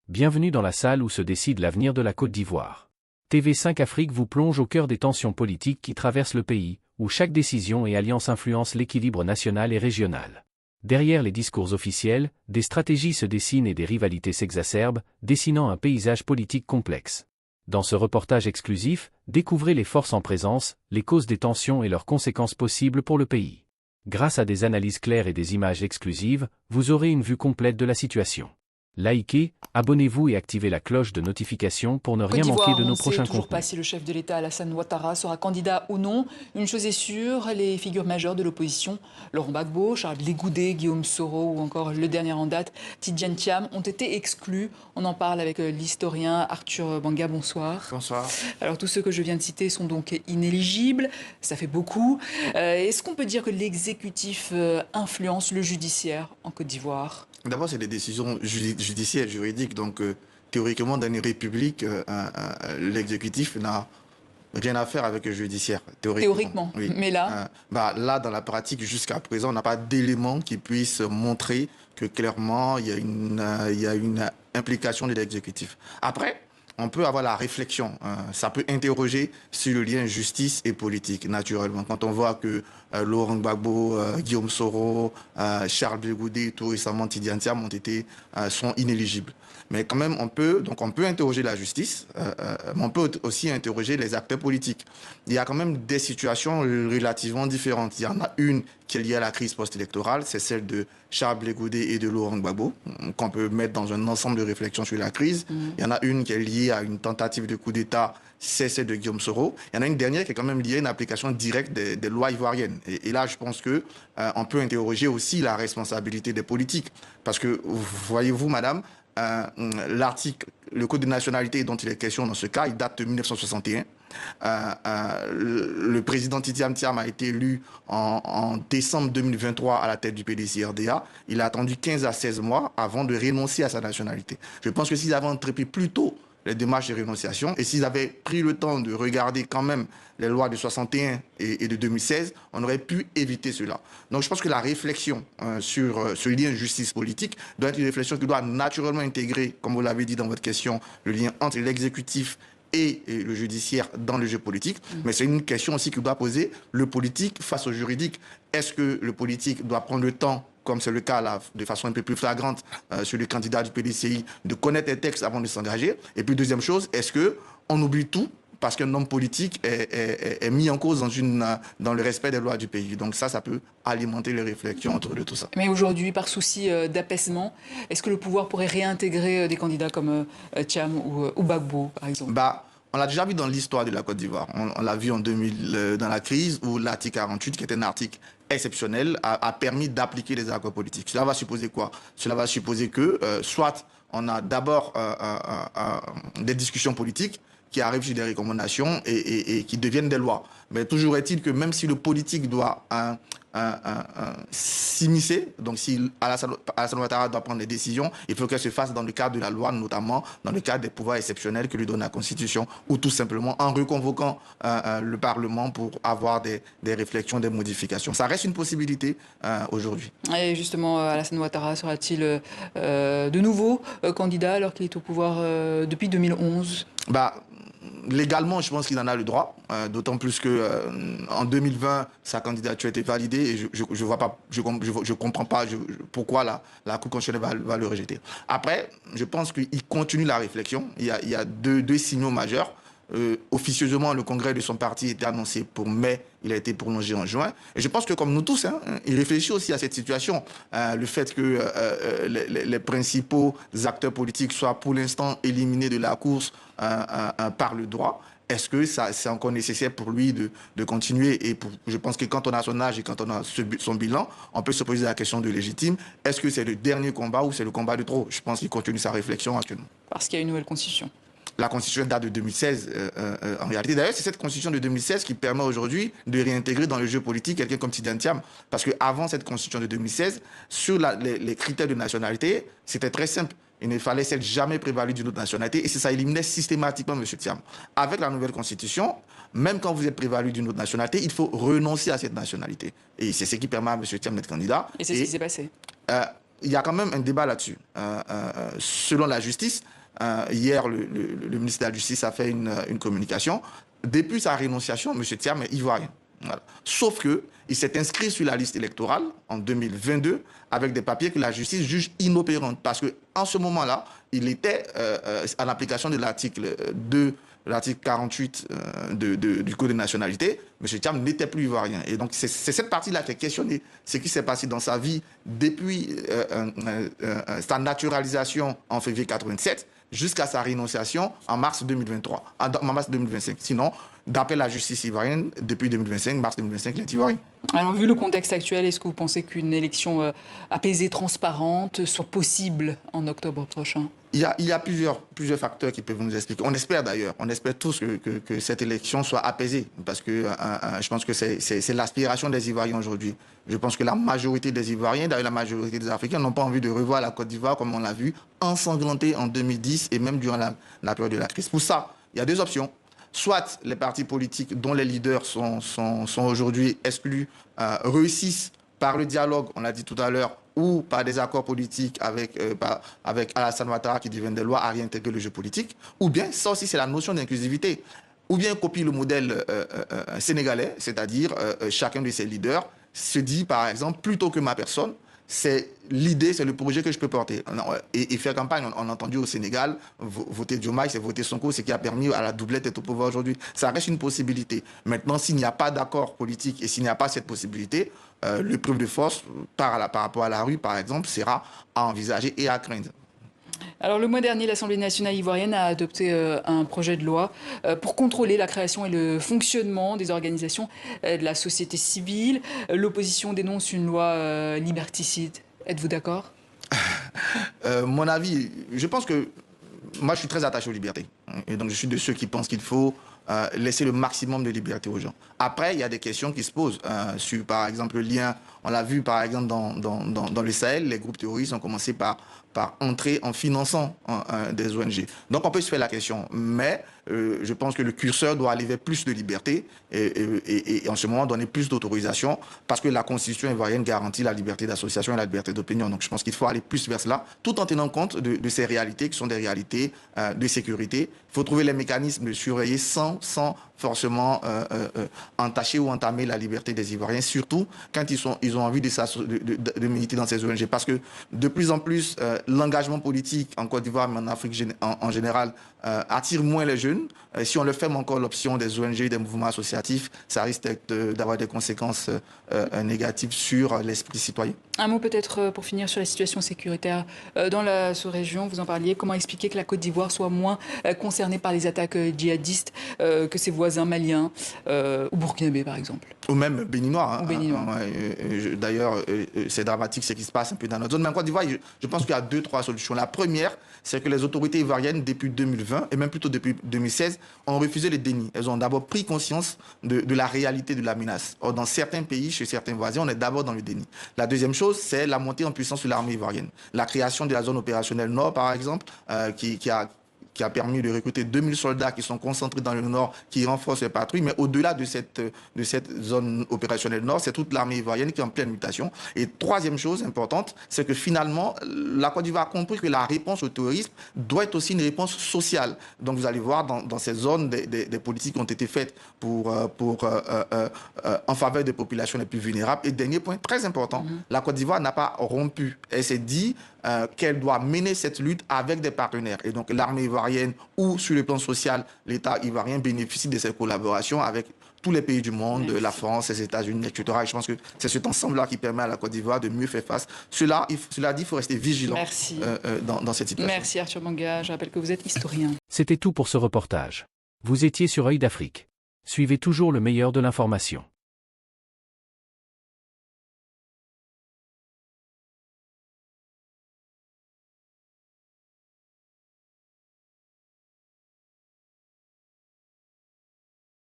Bienvenue dans la salle où se décide l'avenir de la Côte d'Ivoire. TV5 Afrique vous plonge au cœur des tensions politiques qui traversent le pays, où chaque décision et alliance influence l'équilibre national et régional. Derrière les discours officiels, des stratégies se dessinent et des rivalités s'exacerbent, dessinant un paysage politique complexe. Dans ce reportage exclusif, découvrez les forces en présence, les causes des tensions et leurs conséquences possibles pour le pays. Grâce à des analyses claires et des images exclusives, vous aurez une vue complète de la situation. Likez, abonnez-vous et activez la cloche de notification pour ne rien manquer de nos prochains contenus. On ne sait toujours pas si le chef de l'État, Alassane Ouattara, sera candidat ou non. Une chose est sûre, les figures majeures de l'opposition, Laurent Gbagbo, Charles Blé Goudé, Guillaume Soro ou encore le dernier en date, Tidjane Thiam, ont été exclus. On en parle avec l'historien Arthur Banga. Bonsoir. Bonsoir. Alors tous ceux que je viens de citer sont donc inéligibles, ça fait beaucoup. Est-ce qu'on peut dire que l'exécutif influence le judiciaire en Côte d'Ivoire ? D'abord, c'est des décisions judiciaires, juridiques. Donc, théoriquement, dans une république, l'exécutif n'a rien à faire avec le judiciaire. Théoriquement, oui. Mais là là, dans la pratique, jusqu'à présent, on n'a pas d'éléments qui puissent montrer que clairement, il y a une implication de l'exécutif. Après, on peut avoir la réflexion. Ça peut interroger sur le lien justice et politique, naturellement. Quand on voit que Laurent Gbagbo, Guillaume Soro, Charles Blé Goudé, tout récemment Tidjane Thiam sont inéligibles. Mais quand même, on peut interroger la justice, mais on peut aussi interroger les acteurs politiques. Il y a quand même des situations relativement différentes. Il y en a une qui est liée à la crise post-électorale, c'est celle de Charles Blé Goudé et de Laurent Gbagbo, qu'on peut mettre dans un ensemble de réflexions sur la crise. Il y en a une qui est liée à une tentative de coup d'État, c'est celle de Guillaume Soro. Il y en a une dernière qui est quand même liée à une application directe des lois ivoiriennes. Et là, je pense que on peut interroger aussi la responsabilité des politiques. Parce que, voyez-vous, madame, l'article, le code de nationalité dont il est question dans ce cas, il date de 1961. Le président Tidjane Thiam a été élu en décembre 2023 à la tête du PDC-RDA. Il a attendu 15 à 16 mois avant de renoncer à sa nationalité. Je pense que s'ils avaient entrepris plus tôt les démarches de rénonciation, et s'ils avaient pris le temps de regarder quand même les lois de 61 et de 2016, on aurait pu éviter cela. Donc je pense que la réflexion sur ce lien justice-politique doit être une réflexion qui doit naturellement intégrer, comme vous l'avez dit dans votre question, le lien entre l'exécutif et le judiciaire dans le jeu politique. Mais c'est une question aussi que doit poser le politique face au juridique. Est-ce que le politique doit prendre le temps, comme c'est le cas là, de façon un peu plus flagrante sur le candidat du PDCI, de connaître les textes avant de s'engager? Et puis deuxième chose, est-ce qu'on oublie tout parce qu'un homme politique est mis en cause dans le respect des lois du pays? Donc ça peut alimenter les réflexions autour de tout ça. Mais aujourd'hui, par souci d'apaisement, est-ce que le pouvoir pourrait réintégrer des candidats comme Thiam ou Gbagbo, par exemple? On l'a déjà vu dans l'histoire de la Côte d'Ivoire. On l'a vu en 2000 dans la crise où l'article 48, qui était un article exceptionnel, a permis d'appliquer les accords politiques. Cela va supposer quoi? Cela va supposer que soit on a d'abord des discussions politiques qui arrivent sur des recommandations et qui deviennent des lois. Mais toujours est-il que même si le politique doit s'immiscer, donc si Alassane Ouattara doit prendre des décisions, il faut qu'elle se fasse dans le cadre de la loi, notamment dans le cadre des pouvoirs exceptionnels que lui donne la Constitution, ou tout simplement en reconvoquant le Parlement pour avoir des réflexions, des modifications. Ça reste une possibilité aujourd'hui. Et justement, Alassane Ouattara sera-t-il de nouveau candidat alors qu'il est au pouvoir depuis 2011 ? Légalement, je pense qu'il en a le droit, d'autant plus que en 2020, sa candidature a été validée et je comprends pas pourquoi la Cour constitutionnelle va le rejeter. Après, je pense qu'il continue la réflexion. Il y a deux signaux majeurs. Officieusement, le congrès de son parti était annoncé pour mai, il a été prolongé en juin. Et je pense que comme nous tous, il réfléchit aussi à cette situation. Le fait que les principaux acteurs politiques soient pour l'instant éliminés de la course par le droit. Est-ce que c'est encore nécessaire pour lui de continuer? Je pense que quand on a son âge et quand on a son bilan, on peut se poser la question de légitime. Est-ce que c'est le dernier combat ou c'est le combat de trop? Je pense qu'il continue sa réflexion actuellement. Parce qu'il y a une nouvelle constitution. La constitution date de 2016 en réalité. D'ailleurs, c'est cette constitution de 2016 qui permet aujourd'hui de réintégrer dans le jeu politique quelqu'un comme Tidjane Thiam. Parce qu'avant cette constitution de 2016, sur les critères de nationalité, c'était très simple. Il ne fallait s'être jamais prévalu d'une autre nationalité et ça éliminait systématiquement M. Thiam. Avec la nouvelle constitution, même quand vous êtes prévalu d'une autre nationalité, il faut renoncer à cette nationalité. Et c'est ce qui permet à M. Thiam d'être candidat. Et c'est ce qui s'est passé. il y a quand même un débat là-dessus. Selon la justice, hier, le ministre de la Justice a fait une communication. Depuis sa rénonciation, M. Thiam est ivoirien. Voilà. Sauf qu'il s'est inscrit sur la liste électorale en 2022 avec des papiers que la justice juge inopérants. Parce qu'en ce moment-là, il était en application de l'article 2, l'article 48 du Code de nationalité. M. Thiam n'était plus ivoirien. Et donc, c'est cette partie-là qui a questionné ce qui s'est passé dans sa vie depuis sa naturalisation en février 87 jusqu'à sa rénonciation en mars 2023, en mars 2025. Sinon, d'après la justice ivoirienne, depuis 2025, mars 2025, il est ivoirien. Alors, vu le contexte actuel, est-ce que vous pensez qu'une élection apaisée, transparente, soit possible en octobre prochain ? Il y a plusieurs facteurs qui peuvent nous expliquer. On espère d'ailleurs, on espère tous que cette élection soit apaisée, parce que je pense que c'est l'aspiration des Ivoiriens aujourd'hui. Je pense que la majorité des Ivoiriens, d'ailleurs la majorité des Africains, n'ont pas envie de revoir la Côte d'Ivoire comme on l'a vu, ensanglantée en 2010 et même durant la période de la crise. Pour ça, il y a deux options. Soit les partis politiques dont les leaders sont aujourd'hui exclus réussissent par le dialogue, on l'a dit tout à l'heure, ou par des accords politiques avec Alassane Ouattara qui deviennent des lois à réintégrer le jeu politique, ou bien, ça aussi c'est la notion d'inclusivité, ou bien copie le modèle sénégalais, c'est-à-dire chacun de ses leaders se dit par exemple, plutôt que ma personne, c'est l'idée, c'est le projet que je peux porter. Et faire campagne, on a entendu au Sénégal, voter Diomaye, c'est voter Sonko, ce qui a permis à la doublette d'être au pouvoir aujourd'hui. Ça reste une possibilité. Maintenant, s'il n'y a pas d'accord politique et s'il n'y a pas cette possibilité, l'épreuve de force par rapport à la rue, par exemple, sera à envisager et à craindre. Alors, le mois dernier, l'Assemblée nationale ivoirienne a adopté un projet de loi pour contrôler la création et le fonctionnement des organisations de la société civile. L'opposition dénonce une loi liberticide. Êtes-vous d'accord ? Mon avis, je pense que moi, je suis très attaché aux libertés. Et donc, je suis de ceux qui pensent qu'il faut laisser le maximum de liberté aux gens. Après, il y a des questions qui se posent sur, par exemple, le lien. On l'a vu, par exemple, dans le Sahel, les groupes terroristes ont commencé par entrer en finançant des ONG. Donc, on peut se faire la question. Mais je pense que le curseur doit aller vers plus de liberté et en ce moment, donner plus d'autorisation parce que la Constitution ivoirienne garantit la liberté d'association et la liberté d'opinion. Donc, je pense qu'il faut aller plus vers cela, tout en tenant compte de ces réalités qui sont des réalités de sécurité. Il faut trouver les mécanismes de surveiller sans forcément entacher ou entamer la liberté des Ivoiriens, surtout quand ils ont envie de militer dans ces ONG. Parce que de plus en plus, l'engagement politique en Côte d'Ivoire, mais en Afrique en général, attire moins les jeunes. Si on le ferme encore l'option des ONG, des mouvements associatifs, ça risque d'avoir des conséquences négatives sur l'esprit citoyen. Un mot peut-être pour finir sur la situation sécuritaire dans la sous-région. Vous en parliez. Comment expliquer que la Côte d'Ivoire soit moins concernée par les attaques djihadistes que ses voisins maliens ou burkinabés, par exemple? Ou même béninois. Ou béninois. D'ailleurs, c'est dramatique ce qui se passe un peu dans notre zone. Mais en Côte d'Ivoire, je pense qu'il y a 2-3 solutions. La première, c'est que les autorités ivoiriennes, depuis 2020, et même plutôt depuis 2016, ont refusé le déni. Elles ont d'abord pris conscience de la réalité de la menace. Or, dans certains pays, chez certains voisins, on est d'abord dans le déni. La deuxième chose, c'est la montée en puissance de l'armée ivoirienne. La création de la zone opérationnelle Nord, par exemple, qui a permis de recruter 2000 soldats qui sont concentrés dans le Nord, qui renforcent les patrouilles. Mais au-delà de cette zone opérationnelle Nord, c'est toute l'armée ivoirienne qui est en pleine mutation. Et troisième chose importante, c'est que finalement, la Côte d'Ivoire a compris que la réponse au terrorisme doit être aussi une réponse sociale. Donc vous allez voir dans ces zones, des politiques ont été faites en faveur des populations les plus vulnérables. Et dernier point très important, la Côte d'Ivoire n'a pas rompu. Elle s'est dit qu'elle doit mener cette lutte avec des partenaires. Et donc l'armée ivoirienne ou sur le plan social, l'État ivoirien bénéficie de cette collaboration avec tous les pays du monde, la France, les États-Unis, etc. Et je pense que c'est cet ensemble-là qui permet à la Côte d'Ivoire de mieux faire face. Cela dit, il faut rester vigilant dans cette situation. Merci Arthur Banga. Je rappelle que vous êtes historien. C'était tout pour ce reportage. Vous étiez sur Œil d'Afrique. Suivez toujours le meilleur de l'information.